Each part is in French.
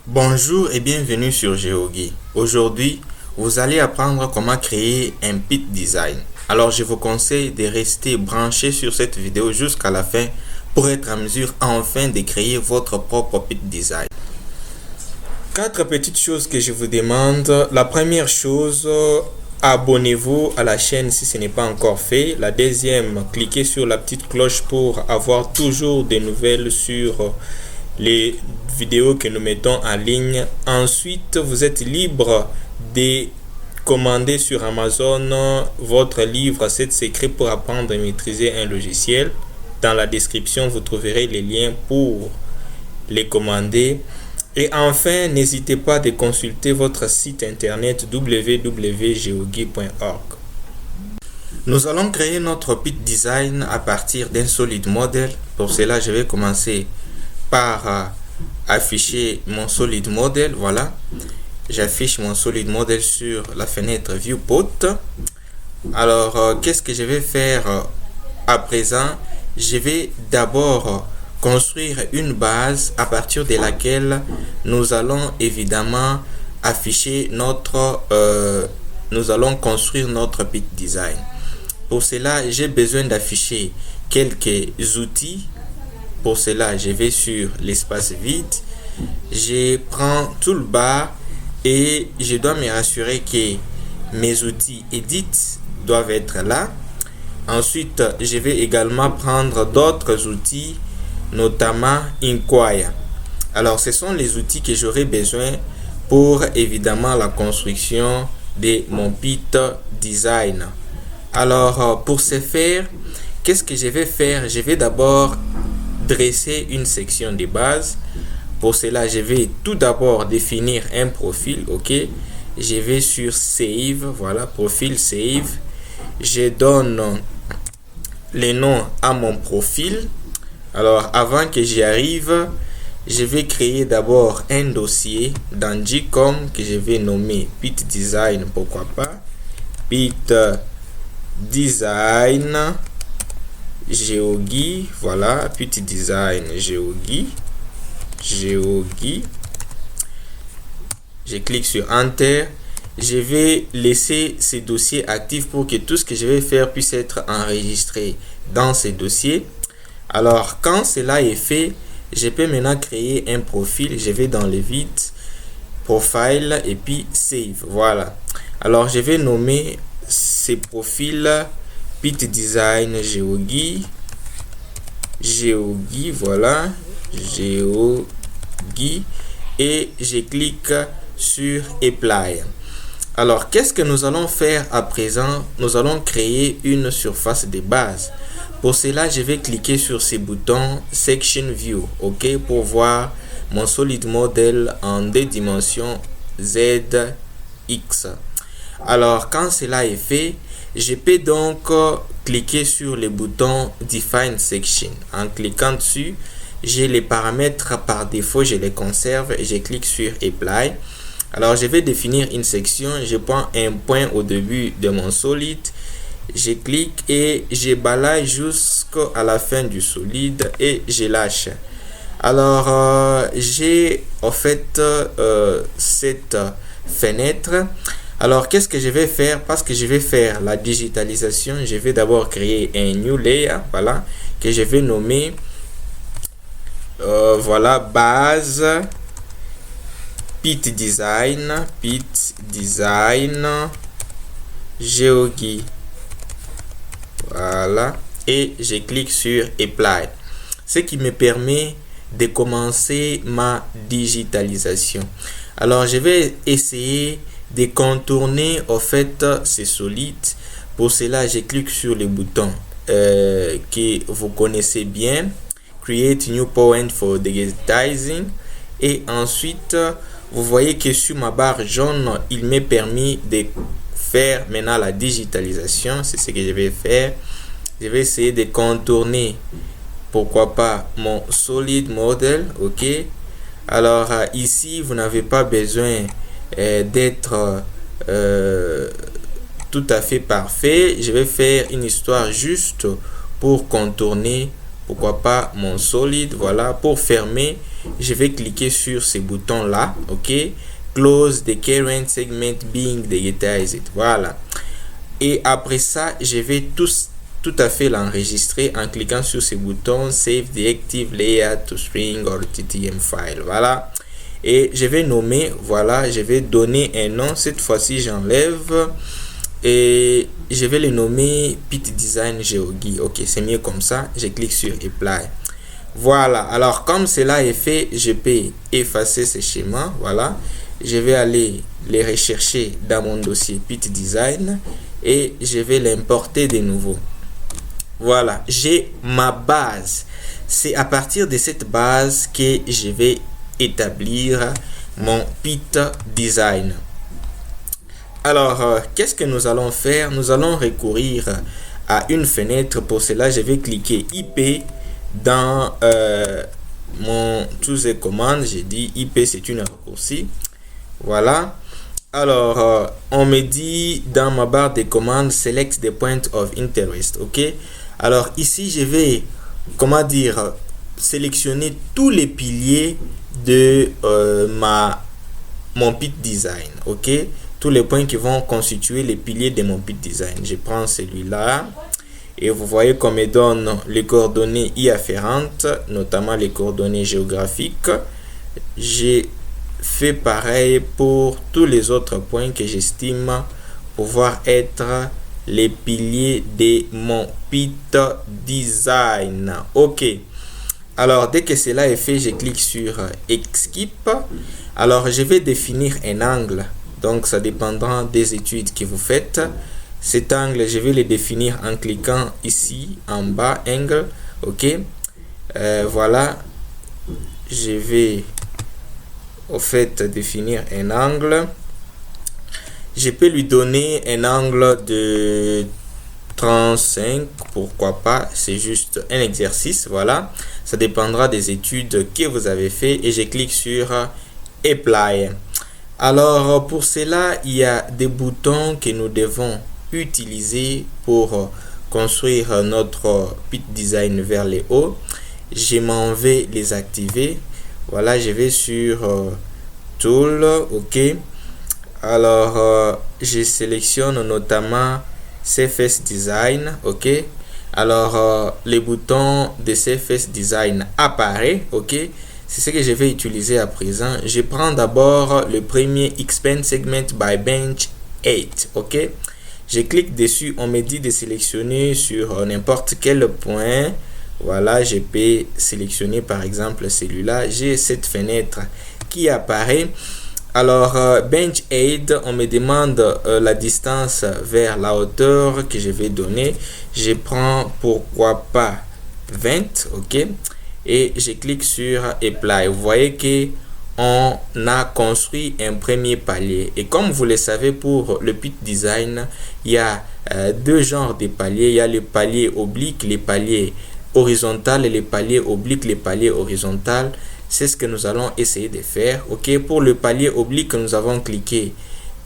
Bonjour et bienvenue sur GeoGui. Aujourd'hui, vous allez apprendre comment créer un pit design. Alors, je vous conseille de rester branché sur cette vidéo jusqu'à la fin pour être en mesure enfin de créer votre propre pit design. Quatre petites choses que je vous demande. La première chose, abonnez-vous à la chaîne si ce n'est pas encore fait. La deuxième, cliquez sur la petite cloche pour avoir toujours des nouvelles sur les vidéos que nous mettons en ligne. Ensuite, vous êtes libre de commander sur Amazon votre livre 7 secrets pour apprendre et maîtriser un logiciel. Dans la description, vous trouverez les liens pour les commander. Et enfin, n'hésitez pas de consulter votre site internet www.geogui.org. Nous allons créer notre pit design à partir d'un solid model. Pour cela, je vais commencer par afficher mon solid model. Voilà, j'affiche mon solid model sur la fenêtre viewport. Alors qu'est-ce que je vais faire à présent? Je vais d'abord construire une base à partir de laquelle nous allons évidemment afficher notre nous allons construire notre pit design. Pour cela, j'ai besoin d'afficher quelques outils. Pour cela, je vais sur l'espace vide, je prends toolbar et je dois me rassurer que mes outils edit doivent être là. Ensuite, je vais également prendre d'autres outils, notamment Inkwire. Alors, ce sont les outils que j'aurai besoin pour évidemment la construction de mon pit design. Alors, pour ce faire, qu'est-ce que je vais faire? Je vais d'abord dresser une section de base. Pour cela, je vais tout d'abord définir un profil. Ok, je vais sur Save. Voilà, profil Save. Je donne le nom à mon profil. Alors, avant que j'y arrive, je vais créer d'abord un dossier dans Gcom que je vais nommer Pit Design. Pourquoi pas Pit Design GeoGui. Voilà, Pit Design GeoGui. Je clique sur Enter. Je vais laisser ces dossiers actifs pour que tout ce que je vais faire puisse être enregistré dans ces dossiers. Alors, quand cela est fait, je peux maintenant créer un profil. Je vais dans le vide, Profile et puis Save. Voilà. Alors, je vais nommer ces profils Pit Design GeoGui. Voilà. GeoGui. Et je clique sur Apply. Alors, qu'est-ce que nous allons faire à présent? Nous allons créer une surface de base. Pour cela, je vais cliquer sur ces boutons Section View, ok, pour voir mon solid model en 2 dimensions ZX. Alors, quand cela est fait, je peux donc cliquer sur le bouton Define Section. En cliquant dessus, j'ai les paramètres par défaut, je les conserve et je clique sur Apply. Alors, je vais définir une section. Je prends un point au début de mon solide. Je clique et je balaye jusqu'à la fin du solide et je lâche. Alors, j'ai en fait cette fenêtre. Alors, qu'est-ce que je vais faire? Parce que je vais faire la digitalisation, je vais d'abord créer un new layer, voilà, que je vais nommer voilà, base Pit Design GeoGui. Voilà, et je clique sur Apply, ce qui me permet de commencer ma digitalisation. Alors, je vais essayer de contourner en fait ces solides. Pour cela, je clique sur le bouton que vous connaissez bien, Create New Point for Digitizing, et ensuite vous voyez que sur ma barre jaune, il m'est permis de faire maintenant la digitalisation. C'est ce que je vais faire. Je vais essayer de contourner, pourquoi pas, mon solid model. Ok, alors ici vous n'avez pas besoin d'être tout à fait parfait. Je vais faire une histoire juste pour contourner, pourquoi pas, mon solide. Voilà, pour fermer, je vais cliquer sur ce bouton là, ok, close the current segment being digitized, voilà. Et après ça, je vais tout à fait l'enregistrer en cliquant sur ce bouton save the active layer to string or ttm file, voilà. Et je vais nommer, voilà, je vais donner un nom. Cette fois-ci, j'enlève et je vais le nommer Pit Design Geogi. Ok, c'est mieux comme ça. Je clique sur Apply. Voilà, alors comme cela est fait, je peux effacer ce schéma. Voilà, je vais aller les rechercher dans mon dossier Pit Design et je vais l'importer de nouveau. Voilà, j'ai ma base. C'est à partir de cette base que je vais établir mon Pit Design. Alors, qu'est-ce que nous allons faire? Nous allons recourir à une fenêtre. Pour cela, je vais cliquer IP dans mon Choose Command. J'ai dit IP, c'est une raccourci. Voilà. Alors, on me dit dans ma barre de commandes, Select the point of interest. Ok. Alors, ici, je vais, comment dire, sélectionner tous les piliers de mon Pit Design. Ok. Tous les points qui vont constituer les piliers de mon Pit Design. Je prends celui-là et vous voyez qu'on me donne les coordonnées y afférentes, notamment les coordonnées géographiques. J'ai fait pareil pour tous les autres points que j'estime pouvoir être les piliers de mon Pit Design. Ok. Alors, dès que cela est fait, je clique sur Escape. Alors, je vais définir un angle. Donc, ça dépendra des études que vous faites. Cet angle, je vais le définir en cliquant ici, en bas, Angle. OK. Voilà. Je vais, au fait, définir un angle. Je peux lui donner un angle de 35, pourquoi pas. C'est juste un exercice. Voilà. Ça dépendra des études que vous avez fait. Et je clique sur Apply. Alors, pour cela, il y a des boutons que nous devons utiliser pour construire notre Pit Design vers le haut. Je m'en vais les activer. Voilà, je vais sur Tool. OK. Alors, je sélectionne notamment CFS Design. OK. Alors, les boutons de CFS Design apparaissent. OK. C'est ce que je vais utiliser à présent. Je prends d'abord le premier Expand Segment by Bench 8. OK. Je clique dessus. On me dit de sélectionner sur n'importe quel point. Voilà, je peux sélectionner par exemple celui-là. J'ai cette fenêtre qui apparaît. Alors, Bench 8, on me demande la distance vers la hauteur que je vais donner. Je prends pourquoi pas 20. OK. Et je clique sur Apply. Vous voyez que on a construit un premier palier. Et comme vous le savez, pour le Pit Design, il y a deux genres de paliers. Il y a les paliers obliques, les paliers horizontal et les paliers obliques, les paliers horizontal. C'est ce que nous allons essayer de faire. OK. Pour le palier oblique, nous avons cliqué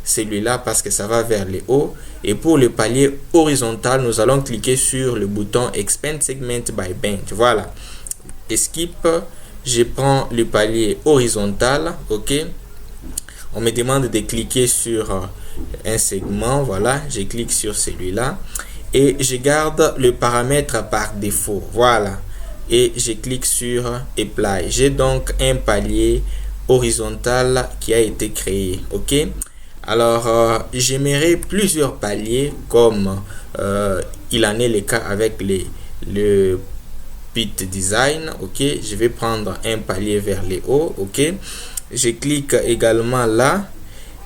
celui-là parce que ça va vers le haut. Et pour le palier horizontal, nous allons cliquer sur le bouton Expand Segment by Bench. Voilà. Escape, je prends le palier horizontal. OK. On me demande de cliquer sur un segment. Voilà, je clique sur celui-là et je garde le paramètre par défaut. Voilà, et je clique sur Apply. J'ai donc un palier horizontal qui a été créé. OK. Alors, j'aimerais plusieurs paliers comme il en est le cas avec le Pit Design. OK. Je vais prendre un palier vers le haut. OK. Je clique également là.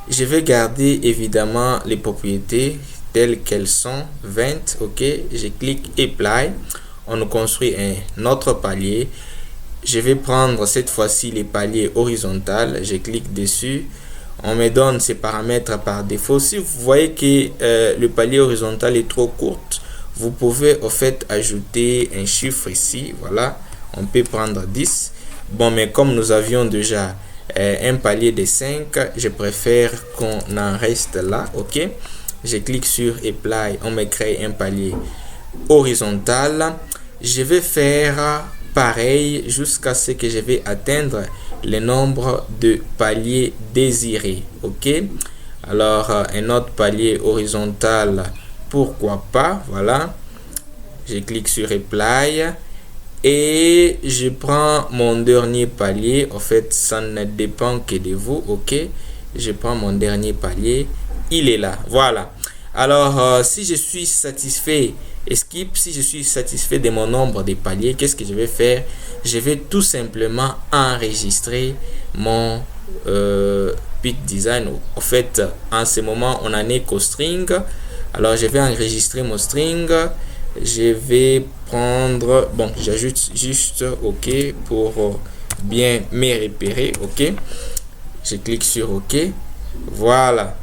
Je vais garder évidemment les propriétés telles qu'elles sont, 20. OK. Je clique Apply. On nous construit un autre palier. Je vais prendre cette fois-ci les paliers horizontal. Je clique dessus. On me donne ces paramètres par défaut. Si vous voyez que le palier horizontal est trop court, vous pouvez au fait ajouter un chiffre ici. Voilà, on peut prendre 10. Bon, mais comme nous avions déjà un palier de 5, je préfère qu'on en reste là. OK. Je clique sur Apply. On me crée un palier horizontal. Je vais faire pareil jusqu'à ce que je vais atteindre le nombre de paliers désirés. Ok, alors un autre palier horizontal, pourquoi pas. Voilà, je clique sur Apply et je prends mon dernier palier. En fait, ça ne dépend que de vous. Ok, je prends mon dernier palier, il est là. Voilà, alors si je suis satisfait, Skip, si je suis satisfait de mon nombre de paliers, qu'est-ce que je vais faire? Je vais tout simplement enregistrer mon Pit Design. En fait, en ce moment, on en est qu'au string. Alors, je vais enregistrer mon string. Je vais prendre, bon, j'ajoute juste OK pour bien me repérer. OK, je clique sur OK. Voilà.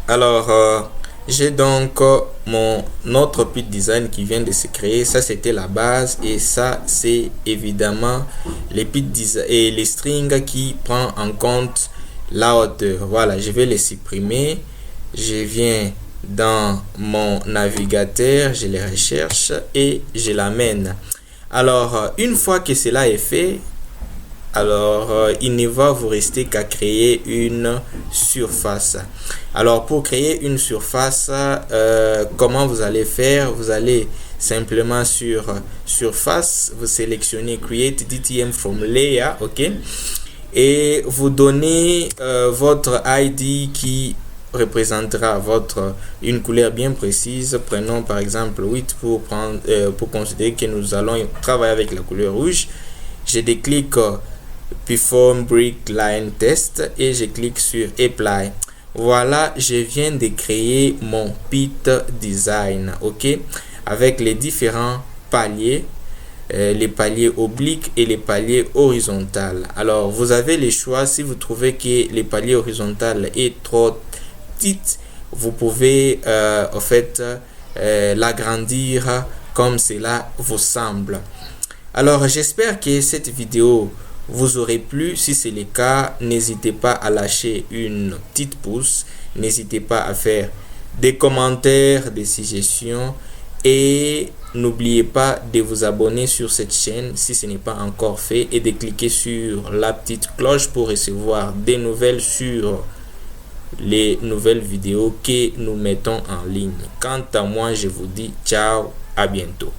Alors, j'ai donc mon autre Pit Design qui vient de se créer. Ça, c'était la base, et ça, c'est évidemment les Pit Design et les strings qui prend en compte la hauteur. Voilà, je vais les supprimer. Je viens dans mon navigateur, je les recherche et je l'amène. Alors, une fois que cela est fait, alors il ne va vous rester qu'à créer une surface. Alors, pour créer une surface, comment vous allez faire? Vous allez simplement sur surface, vous sélectionnez Create DTM from Layer. OK, et vous donnez votre ID qui représentera une couleur bien précise. Prenons par exemple 8 pour considérer que nous allons travailler avec la couleur rouge. Je déclique Perform Brick Line Test et je clique sur Apply. Voilà, je viens de créer mon Pit Design. OK, avec les différents paliers, les paliers obliques et les paliers horizontaux. Alors, vous avez les choix. Si vous trouvez que les paliers horizontaux est trop petite, vous pouvez en fait l'agrandir comme cela vous semble. Alors, j'espère que cette vidéo vous aurait plu. Si c'est le cas, n'hésitez pas à lâcher une petite pouce, n'hésitez pas à faire des commentaires, des suggestions, et n'oubliez pas de vous abonner sur cette chaîne si ce n'est pas encore fait, et de cliquer sur la petite cloche pour recevoir des nouvelles sur les nouvelles vidéos que nous mettons en ligne. Quant à moi, je vous dis ciao, à bientôt.